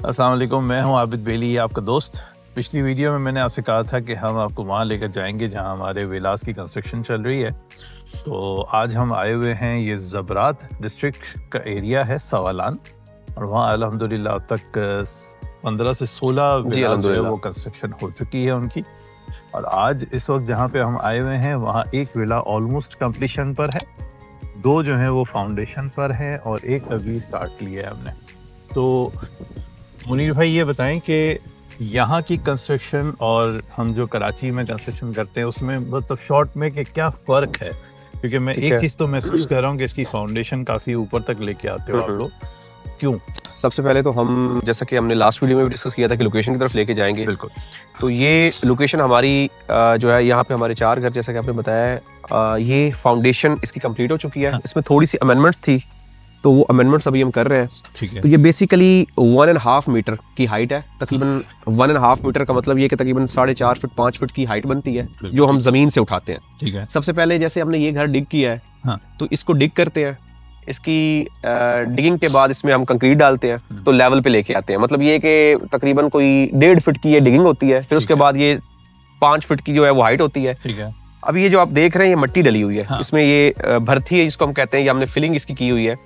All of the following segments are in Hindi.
अस्सलाम वालेकुम, मैं हूं आबिद बेली, आपका दोस्त। पिछली वीडियो में मैंने आपसे कहा था कि हम आपको वहां लेकर जाएंगे जहां हमारे विलास की कंस्ट्रक्शन चल रही है। तो आज हम आए हुए हैं, ये ज़बरात डिस्ट्रिक्ट का एरिया है, सवालान, और वहाँ अल्हम्दुलिल्लाह अब तक 15 से 16 विलास जो है वो कंस्ट्रक्शन हो चुकी है उनकी। और आज इस वक्त जहाँ पे हम आए हुए हैं वहाँ एक विला ऑलमोस्ट कंप्लीशन पर है, 2 जो हैं वो फाउंडेशन पर है और एक अभी स्टार्ट लिया है हमने। तो मुनीर भाई ये बताएं कि यहाँ की कंस्ट्रक्शन और हम जो कराची में कंस्ट्रक्शन करते हैं उसमें मतलब शॉर्ट में कि क्या फ़र्क है, क्योंकि मैं एक चीज़ तो महसूस कर रहा हूँ कि इसकी फाउंडेशन काफ़ी ऊपर तक लेके आते हो आप लोग, क्यों? सबसे पहले तो हम, जैसा कि हमने लास्ट वीडियो में भी डिस्कस किया था कि लोकेशन की तरफ लेके जाएंगे। बिल्कुल। तो ये लोकेशन हमारी जो है, यहाँ पे हमारे 4 घर, जैसा कि आपने बताया, ये फाउंडेशन इसकी कंप्लीट हो चुकी है। इसमें थोड़ी सी अमेंडमेंट्स थी, तो वो अमेंडमेंट्स अभी हम कर रहे हैं। ठीक है। तो ये बेसिकली 1.5 मीटर की हाइट है, तकरीबन 1.5 मीटर का मतलब ये कि तकरीबन 4.5 फुट 5 फुट की हाइट बनती है जो हम जमीन से उठाते हैं। ठीक है। सबसे पहले जैसे हमने ये घर डिग किया है, हाँ। तो इसको डिग करते हैं, इसकी डिगिंग के बाद इसमें हम कंक्रीट डालते हैं, तो लेवल पे लेके आते हैं। मतलब ये कि तकरीबन कोई 1.5 फुट की ये डिगिंग होती है, फिर उसके बाद ये 5 फुट की जो है वो हाइट होती है। ठीक है। अब ये जो आप देख रहे हैं ये मट्टी डली हुई है। हाँ। इसमें ये भरती है जिसको हम कहते हैं, ये हमने फिलिंग इसकी की हुई है।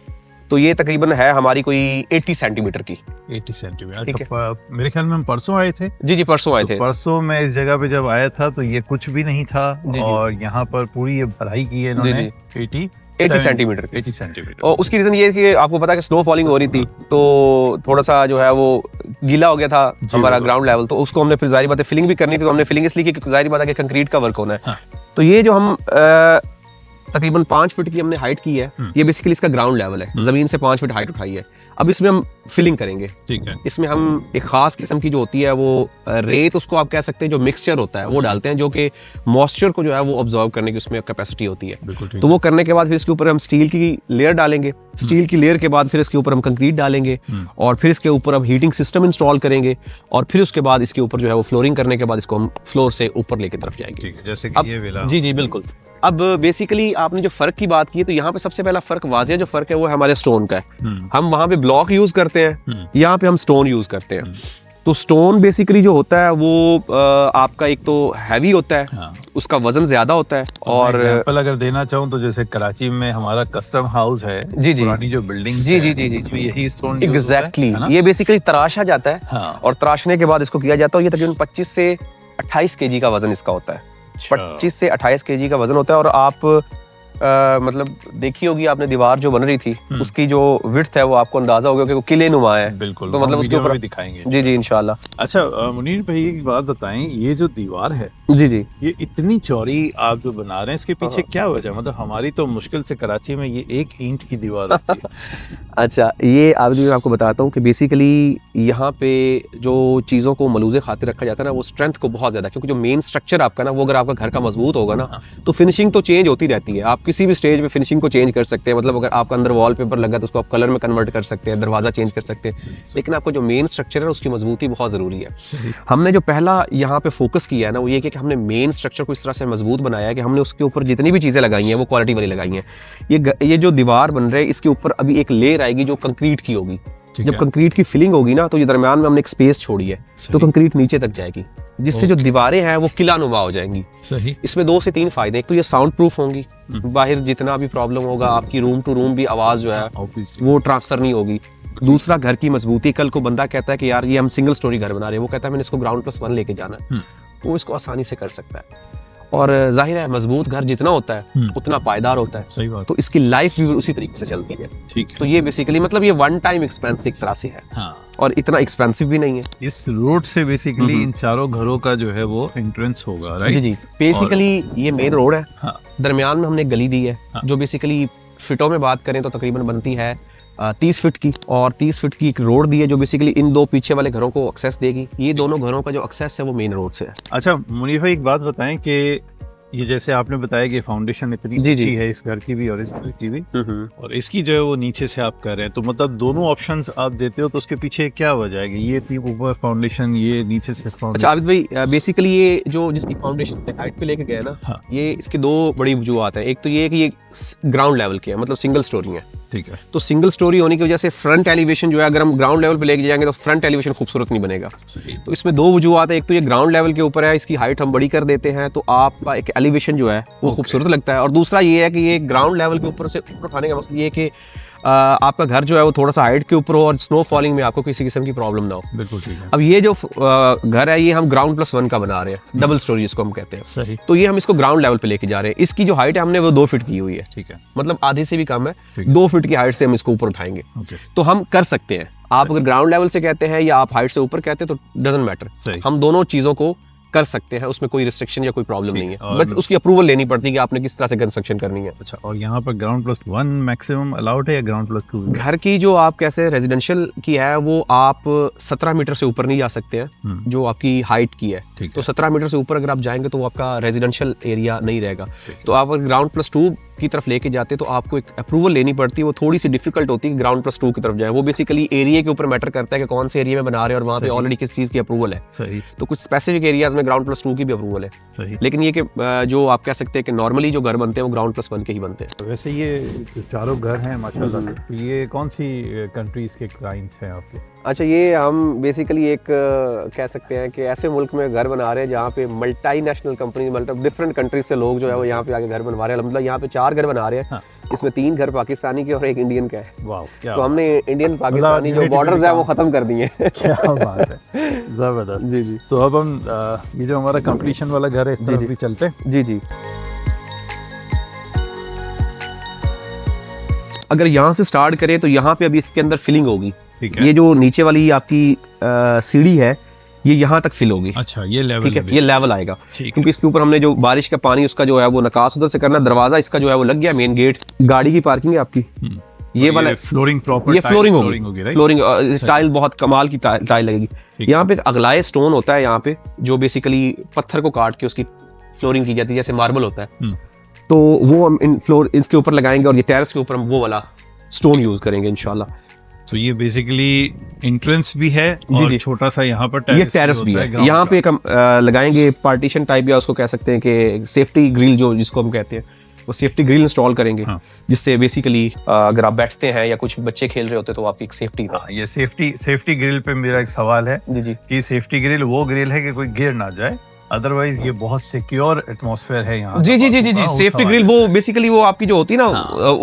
तो ये तकरीबन है हमारी कोई 80 सेंटीमीटर की। 80 सेंटीमीटर। ठीक है। मेरे ख्याल में हम परसों आए थे। जी परसों आए थे। परसों मैं इस जगह पे जब आया था तो ये कुछ भी नहीं था, और यहाँ पर पूरी ये भराई की है इन्होंने 80 सेंटीमीटर। 80 सेंटीमीटर। और उसकी रीजन ये है कि आपको पता है कि स्नो फॉलिंग हो रही थी, तो थोड़ा सा जो है वो गीला हो गया था हमारा ग्राउंड लेवल, तो उसको हमने फिर जाहिर बात है फिलिंग भी करनी थी। तो हमने फिलिंग इसलिए की, जाहिर बात है कि कंक्रीट का वर्क होना है। हाँ। तो ये जो हम तकरीबन 5 फुट की हमने हाइट की है, ये बेसिकली इसका ग्राउंड लेवल है, जमीन से 5 फुट हाइट उठाई है। अब इसमें हम फिलिंग करेंगे। ठीक है। इसमें हम एक खास किस्म की जो होती है वो रेत, उसको आप कह सकते हैं, जो मिक्सचर होता है वो डालते हैं, जो कि मॉइस्चर को जो है वो ऑब्जर्व करने की उसमें कैपेसिटी होती है। तो वो करने के बाद फिर इसके ऊपर हम स्टील की लेयर डालेंगे। स्टील की लेयर के बाद फिर इसके ऊपर हम कंक्रीट डालेंगे, और फिर इसके ऊपर हम हीटिंग सिस्टम इंस्टॉल करेंगे, और फिर उसके बाद इसके ऊपर जो है वो फ्लोरिंग करने के बाद इसको हम फ्लोर से ऊपर लेके तरफ जाएंगे। ठीक है, जैसे कि ये विला। जी बिल्कुल। अब बेसिकली आपने जो फर्क की बात की है, तो यहाँ पे सबसे पहला फर्क, वाजिया जो फर्क है वो है हमारे स्टोन का है। हम वहां पे ब्लॉक यूज करते हैं, यहाँ पे हम स्टोन यूज करते हैं। तो स्टोन बेसिकली जो होता है वो आपका एक तो हैवी होता है। हाँ। उसका वजन ज्यादा होता है। और एग्जांपल अगर देना चाहूँ तो जैसे कराची में हमारा कस्टम हाउस है, पुरानी जो बिल्डिंग, जी यही स्टोन एग्जैक्टली ये बेसिकली तराशा जाता है। हाँ। और तराशने के बाद इसको किया जाता है। ये तकरीबन 25 से 28 केजी का वजन इसका होता है। 25 से 28 केजी का वजन होता है। और आप मतलब देखी होगी आपने, दीवार जो बन रही थी उसकी जो विड्थ है वो आपको अंदाजा होगा कि वो किले नुमा है। बिल्कुल। तो मतलब उसके ऊपर दिखाएंगे। जी इंशाल्लाह। अच्छा मुनीर भाई एक बात बताएं, ये जो दीवार है जी ये इतनी चौड़ी आप जो बना रहे हैं, इसके पीछे क्या वजह? मतलब हमारी तो मुश्किल से कराची में ये 1 ईंट की दीवार होती है। अच्छा, ये आपको बताता हूँ कि बेसिकली यहाँ पे जो चीज़ों को मलूज़े खातिर रखा जाता है ना, वो स्ट्रेंथ को बहुत ज़्यादा, क्योंकि जो मेन स्ट्रक्चर आपका ना, वो अगर आपका घर का मजबूत होगा ना, तो फिनिशिंग तो चेंज होती रहती है। आप किसी भी स्टेज पे फिनिशिंग को चेंज कर सकते हैं। मतलब अगर आपका अंदर वॉलपेपर लगा तो उसको आप कलर में कन्वर्ट कर सकते हैं, दरवाजा चेंज कर सकते हैं, लेकिन आपको जो मेन स्ट्रक्चर है उसकी मजबूती बहुत ज़रूरी है। हमने जो पहला यहाँ पे फोकस किया है ना, वो ये कि हमने मेन स्ट्रक्चर को इस तरह से मजबूत बनाया है कि हमने उसके ऊपर जितनी भी चीज़ें लगाई हैं वो क्वालिटी वाली लगाई हैं। ये जो दीवार बन रहे हैं, इसके ऊपर अभी एक लेयर आएगी जो कंक्रीट की होगी। जब कंक्रीट की फिलिंग होगी ना, तो ये दरमियान में हमने एक स्पेस छोड़ी है, तो कंक्रीट नीचे तक जाएगी, जिससे जो दीवारें हैं वो किला नुमा हो जाएंगी। सही। इसमें 2 से 3 फायदे। एक तो ये साउंड प्रूफ होंगी, बाहर जितना भी प्रॉब्लम होगा आपकी रूम टू रूम भी आवाज जो है वो ट्रांसफर नहीं होगी। दूसरा, घर की मजबूती। कल को बंदा कहता है कि यार ये हम सिंगल स्टोरी घर बना रहे हैं, वो कहता है मैंने इसको ground+1 लेके जाना है, तो वो इसको आसानी से कर सकता है। और जाहिर है मजबूत घर जितना होता है उतना पायदार होता है। सही बात। तो इसकी लाइफ भी उसी तरीके से चलती है। ठीक है। तो ये बेसिकली मतलब ये 1 टाइम एक्सपेंस एक तरह से है। हाँ। और इतना एक्सपेंसिव भी नहीं है। इस रोड से बेसिकली इन चारों घरों का जो है वो एंट्रेंस होगा, राइट? जी बेसिकली ये मेन रोड है। हाँ। दरमियान में हमने गली दी है। हाँ। जो बेसिकली फिटों में बात करें तो तकरीबन बनती है 30 फीट की, और 30 फीट की एक रोड दी है जो बेसिकली इन 2 पीछे वाले घरों को एक्सेस देगी। ये दोनों घरों का जो एक्सेस है वो मेन रोड से है। अच्छा मुनीर भाई एक बात बताएं कि ये जैसे आपने बताया कि फाउंडेशन इतनी अच्छी है इस घर की भी और इस घर की भी, और इसकी जो है वो नीचे से आप कर रहे हैं, तो मतलब दोनों ऑप्शंस आप देते हो, तो उसके पीछे क्या वजह है? ये थी ऊपर फाउंडेशन, ये नीचे से फाउंडेशन। अच्छा आबिद भाई, बेसिकली ये जो जिसकी फाउंडेशन पे हाइट पे लेके गए ना, ये इसके 2 बड़ी वजूहत हैं। एक तो ये कि ये ग्राउंड लेवल की है, मतलब सिंगल स्टोरी है। ठीक है। तो सिंगल स्टोरी होने की वजह से फ्रंट एलिवेशन जो है, अगर हम ग्राउंड लेवल पे लेके जाएंगे तो फ्रंट एलिवेशन खूबसूरत नहीं बनेगा। सही। तो इसमें दो वजूहत है, एक तो ये ग्राउंड लेवल के ऊपर है, इसकी हाइट हम बड़ी कर देते हैं तो आपका एक एलिवेशन जो है वो खूबसूरत लगता है, और दूसरा ये है कि ये ग्राउंड लेवल के ऊपर से ऊपर उठाने का मकसद ये है कि आपका घर जो है वो थोड़ा सा हाइट के ऊपर हो और स्नो फॉलिंग में आपको किसी किस्म की प्रॉब्लम ना हो। बिल्कुल ठीक है। अब ये जो घर है ये हम ग्राउंड +1 का बना रहे हैं, डबल स्टोरी जिसको हम कहते हैं। सही। तो ये हम इसको ग्राउंड लेवल पे लेके जा रहे हैं। इसकी जो हाइट है हमने वो 2 फीट की हुई है, ठीक है। मतलब आधे से भी कम है, ठीक है। 2 फीट की हाइट से हम इसको ऊपर उठाएंगे। ओके। तो हम कर सकते हैं, आप अगर ग्राउंड लेवल से कहते हैं या आप हाइट से ऊपर कहते हैं तो डजंट मैटर, सही। हम दोनों चीजों को कर सकते हैं, उसमें कोई रिस्ट्रिक्शन या कोई प्रॉब्लम नहीं है, और- बस उसकी अप्रूवल लेनी पड़ती है कि आपने किस तरह से कंस्ट्रक्शन करनी है। अच्छा, और यहाँ पर ग्राउंड +1 मैक्सिमम अलाउड है या ग्राउंड +2? घर की जो आप कैसे रेजिडेंशियल की है वो आप 17 मीटर से ऊपर नहीं जा सकते हैं, जो आपकी हाइट की है। ठीक तो है। 17 मीटर से ऊपर अगर आप जाएंगे तो वो आपका रेजिडेंशियल एरिया नहीं रहेगा। ठीक है। तो आप अगर ग्राउंड +2 की तरफ लेके जाते तो आपको एक अप्रूवल लेनी पड़ती है, वो थोड़ी सी डिफिकल्ट होती है ग्राउंड +2 की तरफ जाए। वो बेसिकली एरिया के ऊपर मैटर करता है कि कौन से एरिया में बना रहे हैं और वहाँ पे सही। ऑलरेडी किस चीज़ की अप्रूवल है। सही। तो कुछ स्पेसिफिक एरियाज में ग्राउंड +2 की भी अप्रूवल है, सही। लेकिन ये कि जो आप कह सकते हैं कि नॉर्मली जो घर बनते हैं वो ग्राउंड +1 के ही बनते हैं। वैसे ये जो चारों घर हैं माशाल्लाह से, तो ये कौन सी कंट्रीज के क्लाइंट्स हैं आपके? अच्छा, ये हम बेसिकली एक कह सकते हैं कि ऐसे मुल्क में घर बना रहे हैं जहाँ पे मल्टी नेशनल कंपनी, मतलब डिफरेंट कंट्रीज से लोग जो है वो यहाँ पे आके घर बनवा रहे हैं। मतलब यहाँ पे 4 घर बना रहे हैं। हाँ। इसमें 3 घर पाकिस्तानी के और एक इंडियन का है। वाह, क्या तो हमने इंडियन पाकिस्तानी जो relatively बॉर्डर्स है वो कम। खत्म कर दिए हैं। क्या बात है, जबरदस्त। जी जी तो अब हम ये जो हमारा कंप्लीशन वाला घर है इस तरफ जी। भी चलते हैं। जी जी। अगर यहाँ से स्टार्ट करें तो यहाँ पे अभी इसके अंदर फिलिंग होगी। ठीक है। ये जो नीचे वाली आपकी सीढ़ी है ये यहाँ तक फिल होगी। अच्छा, ये लेवल ठीक है, ये लेवल आएगा ठीक है। क्योंकि इसके ऊपर हमने जो बारिश का पानी उसका जो है वो निकास उधर से करना। दरवाजा इसका जो है वो लग गया, मेन गेट, गाड़ी की पार्किंग है आपकी। ये वाला फ्लोरिंग प्रॉपर, ये फ्लोरिंग होगी, राइट? फ्लोरिंग टाइल बहुत कमाल की टाइल लगेगी। ठीक यहाँ पे एक अगलाए स्टोन होता है यहाँ पे, जो बेसिकली पत्थर को काट के उसकी फ्लोरिंग की जाती है, जैसे मार्बल होता है। तो वो हम इन फ्लोर इसके ऊपर लगाएंगे और ये टेरेस के ऊपर हम वो वाला स्टोन यूज करेंगे इंशाल्लाह। तो ये बेसिकली एंट्रेंस भी है जी, और जी। छोटा सा यहाँ पर ये टेरेस भी है। ground यहाँ का। पे एक हम लगाएंगे पार्टीशन टाइप, या उसको कह सकते हैं कि सेफ्टी ग्रिल जो जिसको हम कहते हैं, वो सेफ्टी ग्रिल इंस्टॉल करेंगे। हाँ। जिससे बेसिकली अगर आप बैठते हैं या कुछ बच्चे खेल रहे होते हैं तो आपकी एक सेफ्टी है। हाँ, ये सेफ्टी ग्रिल पे मेरा एक सवाल है जी जी कि सेफ्टी ग्रिल वो ग्रिल है कि कोई गिर ना जाए, अदरवाइज ये बहुत सिक्योर एटमॉस्फेयर है यहाँ जी का। जी जी जी जी। हाँ, उस सेफ्टी हवाले ग्रिल से। वो बेसिकली वो आपकी जो होती है ना,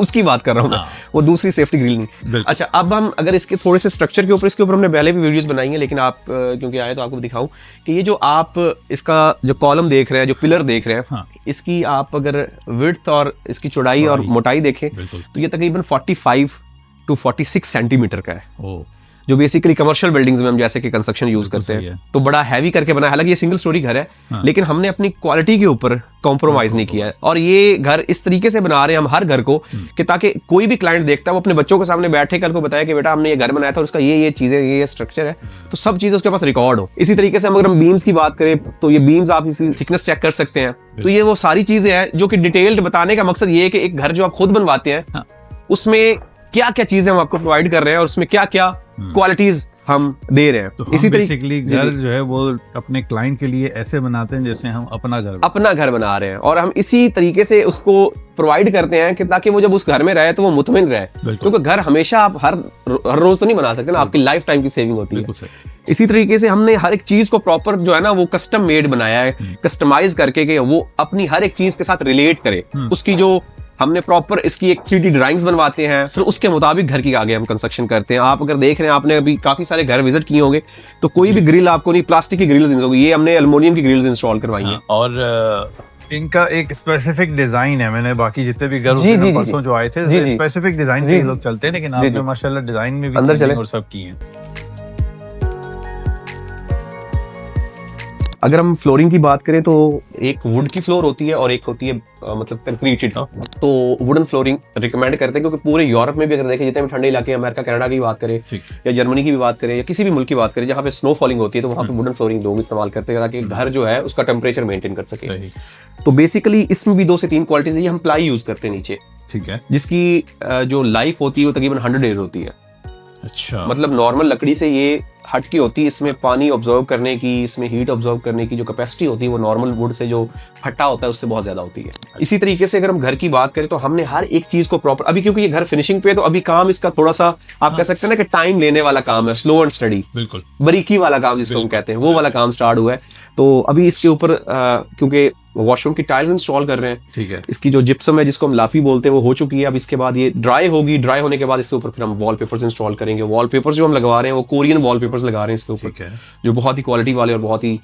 उसकी बात कर रहा हूँ मैं, हाँ। वो दूसरी सेफ्टी ग्रिल नहीं। बिल्कुल। अच्छा, अब हम अगर इसके थोड़े से स्ट्रक्चर के ऊपर, इसके ऊपर हमने पहले भी वीडियोस बनाई हैं, लेकिन आप क्योंकि आए तो आपको दिखाऊं कि ये जो आप इसका जो कॉलम देख रहे हैं, जो पिलर देख रहे हैं, हाँ। इसकी आप अगर विड्थ और इसकी चौड़ाई और मोटाई देखें बिल्कुल। तो ये तकरीबन 45 to 46 सेंटीमीटर का है, ओ, जो बेसिकली कमर्शियल बिल्डिंग्स में हम जैसे कि कंस्ट्रक्शन यूज करते सही हैं। है। तो बड़ा हैवी करके बना है। हालांकि ये सिंगल स्टोरी घर है, हाँ। लेकिन हमने अपनी क्वालिटी के ऊपर कॉम्प्रोमाइज नहीं किया है। और ये घर इस तरीके से बना रहे हैं हम हर घर को कि ताकि कोई भी क्लाइंट देखता है वो अपने बच्चों के सामने बैठे कल को बताया कि बेटा हमने ये घर बनाया था और उसका ये चीजें, ये स्ट्रक्चर है, तो सब चीजें उसके पास रिकॉर्ड हो। इसी तरीके से हम अगर हम बीम्स की बात करें तो ये बीम्स आप इसी थिकनेस चेक कर सकते हैं। तो ये वो सारी चीजें हैं जो कि डिटेल्ड बताने का मकसद ये है कि एक घर जो आप खुद बनवाते हैं हाँ। उसमें क्या क्या चीजें हम आपको प्रोवाइड कर रहे हैं और उसमें क्या क्या क्वालिटीज हम दे रहे हैं। तो हम बेसिकली घर जो है वो अपने क्लाइंट के लिए ऐसे बनाते हैं जैसे हम अपना घर बना रहे हैं, और हम इसी तरीके से उसको प्रोवाइड करते हैं कि ताकि वो जब उस घर में रहे तो वो मुतमिन रहे। क्योंकि घर हमेशा आप हर रोज तो नहीं बना सकते ना, आपकी लाइफ टाइम की सेविंग होती है। इसी तरीके से हमने हर एक चीज को प्रॉपर जो है ना वो कस्टम मेड बनाया है, कस्टमाइज करके कि वो अपनी हर एक चीज के साथ रिलेट करे। उसकी जो हमने प्रॉपर इसकी एक 3D ड्राइंग्स बनवाते हैं, फिर उसके मुताबिक घर की आगे हम कंस्ट्रक्शन करते हैं। आप अगर देख रहे हैं, आपने अभी काफी सारे घर विजिट किए होंगे, तो कोई भी ग्रिल आपको नहीं प्लास्टिक की ग्रिल्स नहीं होगी, ये हमने एल्युमिनियम की ग्रिल्स इंस्टॉल करवाई हैं। और इनका एक स्पेसिफिक डिजाइन है। मैंने बाकी जितने भी घर जी, जी, परसों जो आए थे स्पेसिफिक डिजाइन पे लोग चलते हैं, लेकिन आपने माशाल्लाह डिजाइन में भी अंदर चले और सब की हैं। अगर हम फ्लोरिंग की बात करें तो एक वुड की फ्लोर होती है और एक होती है मतलब कंक्रीटेड। तो वुडन फ्लोरिंग रिकमेंड करते हैं क्योंकि पूरे यूरोप में भी अगर देखें, जितने भी ठंडे इलाके, अमेरिका कनाडा की बात करें या जर्मनी की भी बात करें या किसी भी मुल्क की बात करें जहाँ पे स्नो फॉलिंग होती है, तो वहाँ पे वुडन फ्लोरिंग लोग इस्तेमाल करते हैं ताकि घर जो है उसका टेम्परेचर मेंटेन कर सके। तो बेसिकली इसमें भी 2 से 3 क्वालिटीज है। हम प्लाई यूज करते हैं नीचे, ठीक है, जिसकी जो लाइफ होती है वो तकरीबन 100 ईयर होती है। अच्छा, मतलब नॉर्मल लकड़ी से ये हट की होती है, इसमें पानी ऑब्जर्व करने की, इसमें हीट ऑब्जर्व करने की जो कैपेसिटी होती है वो नॉर्मल वुड से जो फट्टा होता है उससे बहुत ज्यादा होती है। इसी तरीके से अगर हम घर की बात करें तो हमने हर एक चीज को प्रॉपर, अभी क्योंकि ये घर फिनिशिंग पे है तो अभी काम इसका थोड़ा सा आप कह सकते हैं ना कि टाइम लेने वाला काम है, स्लो एंड स्टडी, बिल्कुल बारीकी वाला काम जिसको हम कहते हैं, वो वाला काम स्टार्ट हुआ है। तो अभी इसके ऊपर क्योंकि वॉशरूम की टाइल्स इंस्टॉल कर रहे हैं, ठीक है, इसकी जो जिप्सम है जिसको हम लाफी बोलते हैं वो हो चुकी है। अब इसके बाद ये ड्राई होगी, ड्राई होने के बाद इसके ऊपर फिर हम वॉलपेपर्स इंस्टॉल करेंगे। वॉलपेपर्स जो हम लगा रहे हैं वो कोरियन वॉलपेपर्स लगा रहे हैं इसके ऊपर, ठीक है, जो बहुत ही क्वालिटी वाले और बहुत ही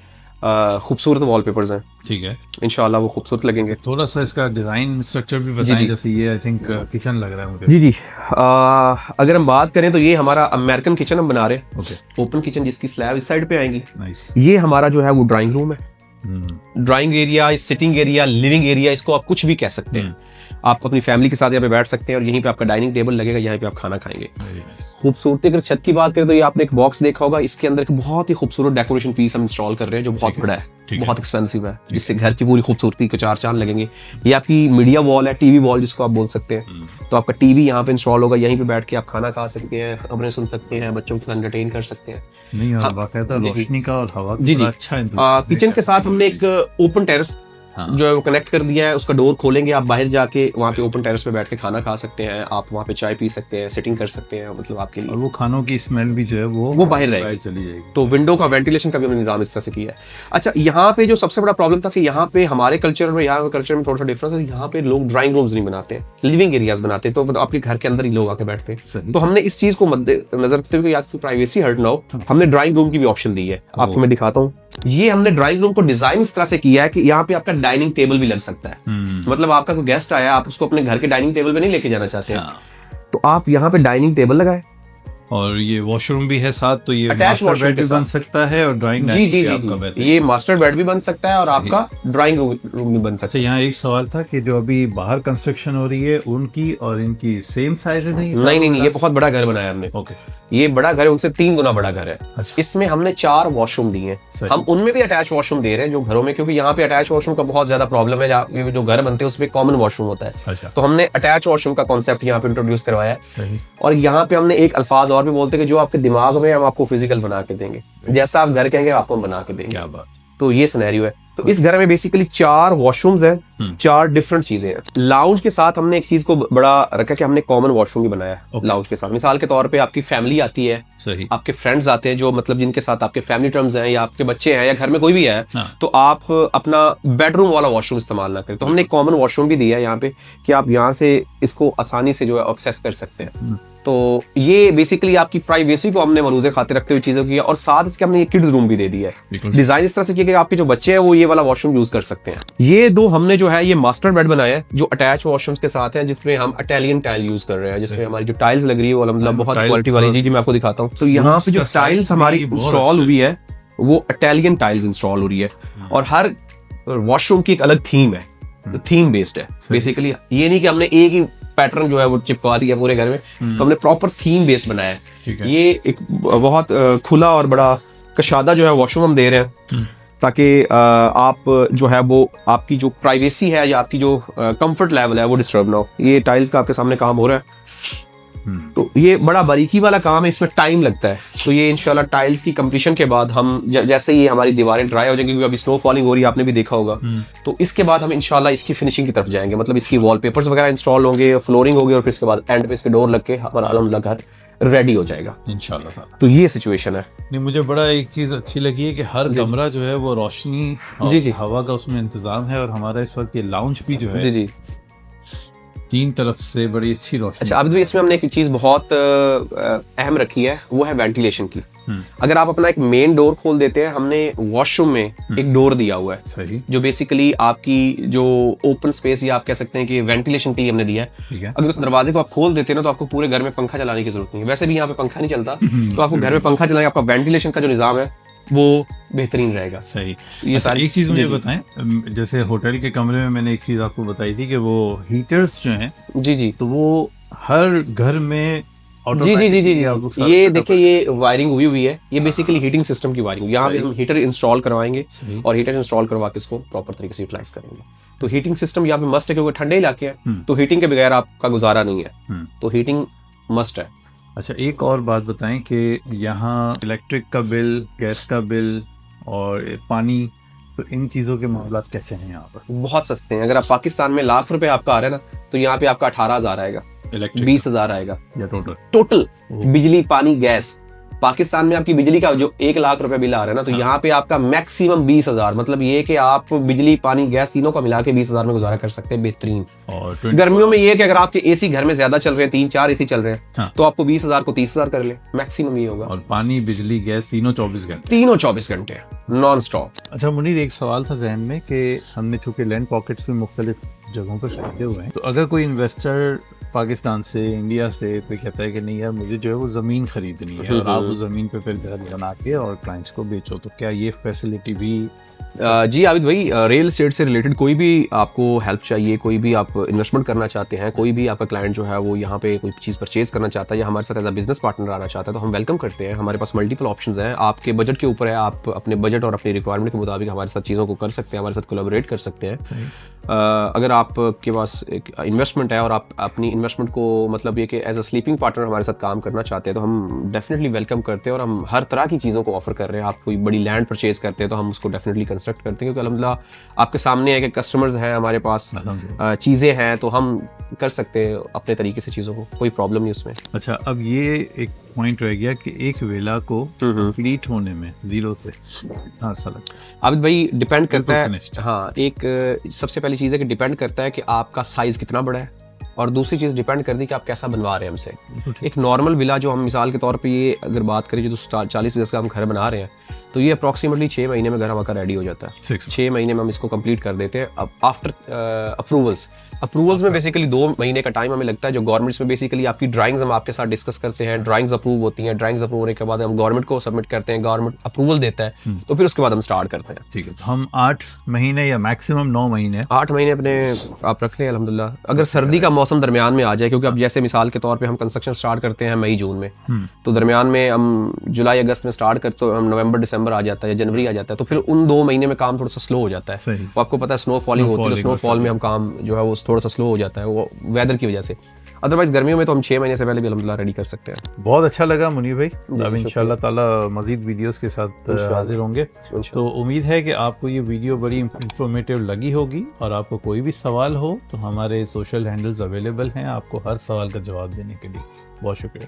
खूबसूरत वॉलपेपर्स हैं। ठीक है। इंशाल्लाह वो खूबसूरत लगेंगे। थोड़ा सा इसका डिजाइन स्ट्रक्चर भी बताएं, जैसे ये आई थिंक किचन लग रहा है मुझे। जी जी, अगर हम बात करें तो ये हमारा अमेरिकन किचन हम बना रहे हैं, ओके, ओपन किचन जिसकी स्लैब इस साइड पे आएगी। नाइस। ये हमारा जो है वो ड्राइंग रूम है, drawing area, sitting area, living area, इसको आप कुछ भी कह सकते हैं। आप अपनी फैमिली के साथ यहाँ पे बैठ सकते हैं और यहीं पे आपका डाइनिंग टेबल लगेगा, यहाँ पे आप खाना खाएंगे। खूबसूरती अगर छत की बात करें तो ये आपने एक बॉक्स देखा होगा, इसके अंदर एक बहुत ही खूबसूरत डेकोरेशन पीस हम इंस्टॉल कर रहे हैं जो बहुत बड़ा है, बहुत एक्सपेंसिव है, जिससे घर की पूरी खूबसूरती के चार चांद लगेंगे। ये आपकी मीडिया वॉल है, टीवी वॉल जिसको आप बोल सकते हैं। तो आपका टीवी यहाँ पे इंस्टॉल होगा, यहीं पे बैठ के आप खाना खा सकते हैं, खबरें सुन सकते हैं, बच्चों को एंटरटेन कर सकते हैं। नहीं, और बाकायदा रोशनी का और हवा का जी जी, अच्छा इंतजाम। किचन के साथ हमने एक ओपन टेरेस जो है वो कनेक्ट कर दिया है, उसका डोर खोलेंगे, आप बाहर जाके वहाँ पे ओपन टेरेस पे बैठ के खाना खा सकते हैं, आप वहाँ पे चाय पी सकते हैं, सिटिंग कर सकते हैं, मतलब आपके लिए। और वो खानों की स्मेल भी जो है वो बाहर रहेगी, चली जाएगी। तो विंडो का वेंटिलेशन का भी हमने निजाम इस तरह से किया है। अच्छा, यहाँ पे जो सबसे बड़ा प्रॉब्लम था कि यहाँ पे हमारे कल्चर में, यहाँ कल्चर में थोड़ा सा डिफरेंस है, यहाँ पे लोग ड्राइंग रूम्स नहीं बनाते, लिविंग एरियाज बनाते, तो आपके घर के अंदर ही लोग आके बैठते हैं। तो हमने इस चीज को मद्देनजर रखते हुए आपकी प्राइवेसी हर्ट ना हो, हमने ड्राइंग रूम की भी ऑप्शन दी है। आपको मैं दिखाता हूँ, ये हमने ड्राइंग रूम को डिजाइन इस तरह से किया है कि यहाँ पे आपका डाइनिंग टेबल भी लग सकता है। मतलब आपका कोई गेस्ट आया, आप उसको अपने घर के डाइनिंग टेबल पे नहीं लेके जाना चाहते हैं, तो आप यहाँ पे डाइनिंग टेबल लगाए। और ये वॉशरूम भी है साथ, तो ये Attached मास्टर washroom बेड के भी साथ। बन सकता है और ड्राइंग जी जी जी, ये मास्टर बेड भी बन सकता है और आपका ड्राइंग रूम भी बन सकता अच्छा, यहाँ एक सवाल था कि जो अभी बाहर कंस्ट्रक्शन हो रही है उनकी और इनकी सेम साइज नहीं? नहीं, ये बहुत बड़ा घर बनाया हमने। ओके, ये बड़ा घर है, उनसे 3 गुना बड़ा घर है। अच्छा। इसमें हमने 4 वॉशरूम दिए हैं, हम उनमें भी अटैच वॉशरूम दे रहे हैं जो घरों में, क्योंकि यहाँ पे अटैच वॉशरूम का बहुत ज्यादा प्रॉब्लम है, ये जो घर बनते हैं उसमें कॉमन वॉशरूम होता है। अच्छा, तो हमने अटैच वॉशरूम का कॉन्सेप्ट यहाँ पे इंट्रोड्यूस करवाया है। सही। और यहाँ पे हमने एक अल्फाज और भी बोलते हैं कि जो आपके दिमाग में हम आपको फिजिकल बना के देंगे, जैसा आप घर कहेंगे आपको हम बना के देंगे। क्या बात। तो ये सिनेरियो है। तो इस घर में बेसिकली 4 वॉशरूम्स हैं, 4 डिफरेंट चीजें हैं। लाउंज के साथ हमने एक चीज को बड़ा रखा कि हमने कॉमन वॉशरूम भी बनाया है लाउंज के साथ। मिसाल के तौर पे आपकी फैमिली आती है, सही, आपके फ्रेंड्स आते हैं जो मतलब जिनके साथ आपके फैमिली टर्म्स हैं, या आपके बच्चे हैं, या घर में कोई भी है, तो आप अपना बेडरूम वाला वॉशरूम इस्तेमाल ना करें। तो हमने एक कॉमन वॉशरूम भी दिया है यहाँ पे कि आप यहाँ से इसको आसानी से जो है एक्सेस कर सकते हैं। तो ये बेसिकली आपकी प्राइवेसी को हमने मलूज़े खातिर रखते हुए चीजों की है। और साथ इसके हमने ये किड्स रूम भी दे दिया है, डिजाइन इस तरह से किया कि आपके जो बच्चे हैं वो ये वाला वॉशरूम यूज कर सकते हैं। ये 2 हमने जो है ये मास्टर बेड बनाया है जो अटैच वॉशरूम्स के साथ है, जिसमें हम इटालियन टाइल यूज कर रहे हैं, जिसमें हमारी जो टाइल्स लग रही है वो मतलब बहुत क्वालिटी वाली। जी मैं आपको दिखाता हूँ। तो यहाँ पे जो टाइल्स हमारी इंस्टॉल हुई है वो इटालियन टाइल्स इंस्टॉल हो रही है, और हर वॉशरूम की एक अलग थीम है, थीम बेस्ड है बेसिकली। ये नहीं कि हमने एक ही पैटर्न जो है वो चिपका दिया पूरे घर में, तो हमने प्रॉपर थीम बेस्ड बनाया है। ये एक बहुत खुला और बड़ा कशादा जो है वॉशरूम हम दे रहे हैं, ताकि आप जो है वो आपकी जो प्राइवेसी है या आपकी जो कंफर्ट लेवल है वो डिस्टर्ब ना हो। ये टाइल्स का आपके सामने काम हो रहा है, तो ये बड़ा बारीकी वाला काम है, इसमें टाइम लगता है। तो ये इंशाल्लाह टाइल्स की कंप्लीशन के बाद हम जैसे ही हमारी दीवारें ड्राई हो जाएंगी, क्योंकि अभी स्नो फॉलिंग हो रही है, आपने भी देखा होगा, तो इसके बाद हम इंशाल्लाह इसकी फिनिशिंग की तरफ जाएंगे। मतलब इसकी वॉलपेपर्स वगैरह इंस्टॉल होंगे, फ्लोरिंग होगी, और फिर इसके बाद एंड पे इसके डोर लग के हमारा अलहमदुलिल्लाह घर रेडी हो जाएगा इंशाल्लाह। तो ये सिचुएशन है। नहीं, मुझे बड़ा एक चीज अच्छी लगी है कि हर कमरा जो है वो रोशनी और हवा का उसमें इंतजाम है, और हमारा इस वक्त ये लाउंज भी जो है जी 3 तरफ से बड़ी अच्छी रोशनी। अच्छा, अभी इसमें हमने एक चीज बहुत अहम रखी है, वो है वेंटिलेशन की। अगर आप अपना एक मेन डोर खोल देते हैं, हमने वॉशरूम में एक डोर दिया हुआ है, सही, जो बेसिकली आपकी जो ओपन स्पेस या आप कह सकते हैं कि वेंटिलेशन के लिए हमने दिया है। अगर उस दरवाजे को आप खोल देते हैं ना, तो आपको पूरे घर में पंखा चलाने की जरूरत नहीं है। वैसे भी यहाँ पे पंखा नहीं चलता, तो आपको घर में पंखा चलाने, आपका वेंटिलेशन का जो निजाम है वो बेहतरीन रहेगा। सही। ये सारी एक चीज मुझे बताएं, जैसे होटल के कमरे में मैंने एक चीज आपको बताई थी कि वो हीटर्स जो हैं, जी तो वो हर घर में जी, ये देखिए ये वायरिंग हुई है, ये बेसिकली हीटिंग सिस्टम की वायरिंग। यहाँ पे हम हीटर इंस्टॉल करवाएंगे और हीटर इंस्टॉल करवा के इसको प्रॉपर तरीके से यूटिलाइज करेंगे। तो हीटिंग सिस्टम यहाँ पे मस्ट है, क्योंकि ठंडे इलाके हैं, तो हीटिंग के बगैर आपका गुजारा नहीं है, तो हीटिंग मस्ट है। अच्छा, एक और बात बताएं कि यहाँ इलेक्ट्रिक का बिल, गैस का बिल और पानी, तो इन चीज़ों के मामलात कैसे हैं यहाँ पर? बहुत सस्ते हैं। अगर आप पाकिस्तान में लाख रुपए आपका आ रहा है ना, तो यहाँ पे आपका 18,000 आएगा, इलेक्ट्रिक 20,000 आएगा या टोटल? टोटल बिजली पानी गैस। पाकिस्तान में आपकी बिजली का जो 1 लाख रुपए बिल आ रहा है ना, तो यहाँ पे आपका मैक्सिमम 20,000, मतलब ये कि आप बिजली पानी गैस तीनों का मिला के 20,000 में गुजारा कर सकते हैं बेहतरीन। और गर्मियों में ये है कि अगर आपके एसी घर में ज्यादा चल रहे हैं, 3-4 एसी चल रहे हैं, हाँ। तो आपको 20,000 को 30,000 कर ले, मैक्सिमम ये होगा। और पानी बिजली गैस तीनों 24 घंटे? तीनों 24 घंटे नॉन स्टॉप। अच्छा मुनीर, एक सवाल था जहन में कि हमने चूंकि लैंड पॉकेट्स में मुख्तलिफ जगहों पर खरीदे हुए हैं, तो अगर कोई इन्वेस्टर पाकिस्तान से, इंडिया से कोई कहता है कि नहीं यार मुझे जो है वो ज़मीन खरीदनी है और आप उस ज़मीन पे फिर घर बना के और क्लाइंट्स को बेचो, तो क्या ये फैसिलिटी भी? जी आबिद भाई, रियल एस्टेट से रिलेटेड कोई भी आपको हेल्प चाहिए, कोई भी आप इन्वेस्टमेंट करना चाहते हैं, कोई भी आपका क्लाइंट जो है वो यहाँ पे कोई चीज़ परचेज करना चाहता है या हमारे साथ एज अ बिजनेस पार्टनर आना चाहता है, तो हम वेलकम करते हैं। हमारे पास मल्टीपल ऑप्शंस हैं, आपके बजट के ऊपर है, आप अपने बजट और अपनी रिक्वायरमेंट के मुताबिक हमारे साथ चीज़ों को कर सकते हैं, हमारे साथ कोलैबोरेट कर सकते हैं। अगर आपके पास एक इन्वेस्टमेंट है और आप अपनी इन्वेस्टमेंट को मतलब ये कि एज अ स्लीपिंग पार्टनर हमारे साथ काम करना चाहते हैं, तो हम डेफिनेटली वेलकम करते हैं और हम हर तरह की चीज़ों को ऑफर कर रहे हैं। आप कोई बड़ी लैंड परचेज करते हैं तो हम उसको डेफिनेटली कंस्ट्रक्ट करते हैं, क्योंकि अलहमदिल्ला आपके सामने है कि कस्टमर्स हैं हमारे पास, चीज़ें हैं, तो हम कर सकते हैं अपने तरीके से चीज़ों को, कोई प्रॉब्लम नहीं उसमें। अच्छा, अब ये एक पॉइंट रह गया कि एक विला को कंप्लीट होने में जीरो से कितना अर्सा लगता है? आबिद भाई डिपेंड करता है, finished। हाँ, एक सबसे पहली चीज़ है कि डिपेंड करता है कि आपका साइज़ कितना बड़ा है, और दूसरी चीज़ डिपेंड करती है कि आप कैसा बनवा रहे हैं हमसे। एक नॉर्मल विला जो हम मिसाल के तौर पे ये अगर बात करें, जो 40 गज का हम घर बना रहे हैं, तो ये अप्रॉक्सीमेटली 6 महीने में घर हमारा रेडी हो जाता है। 6 महीने में हम इसको कंप्लीट कर देते हैं। अब आफ्टर अप्रूवल्स में बेसिकली 2 महीने का टाइम हमें लगता है। जो गवर्नमेंट्स में बेसिकली आपकी ड्राइंग्स हम आपके साथ डिस्कस करते हैं, ड्राइंग्स अप्रूव होती हैं, ड्राइंग्स अप्रूव होने के बाद हम गवर्नमेंट को सबमिट करते हैं, गवर्नमेंट अप्रूवल देता है, तो फिर उसके बाद हम स्टार्ट करते हैं। ठीक है, तो हम 8 महीने या मैक्सिमम 9 महीने 8 महीने अपने आप रख लें अल्हम्दुलिल्लाह। अगर सर्दी का मौसम दरमियान में आ जाए, क्योंकि अब जैसे मिसाल के तौर पे हम कंस्ट्रक्शन स्टार्ट करते हैं मई जून में, तो दरमियान में हम जुलाई अगस्त में स्टार्ट करते, तो हम नवंबर दिसंबर आ जाता है या जनवरी आ जाता है, तो फिर उन 2 महीने में काम थोड़ा सा स्लो हो जाता है। तो आपको पता है स्नो फॉलिंग होती है, स्नो फॉल में हम काम जो है वो थोड़ा सा स्लो हो जाता है, वो वेदर की वजह से। अदरवाइज गर्मियों में तो हम 6 महीने से पहले भी अल्हम्दुलिल्लाह रेडी कर सकते हैं। बहुत अच्छा लगा मुनीर भाई। अब इंशाल्लाह ताला मजीद वीडियोस के साथ हाजिर होंगे। तो उम्मीद है कि आपको ये वीडियो बड़ी इंफॉर्मेटिव लगी होगी, और आपको कोई भी सवाल हो तो हमारे सोशल हैंडल्स अवेलेबल हैं आपको हर सवाल का जवाब देने के लिए। बहुत शुक्रिया।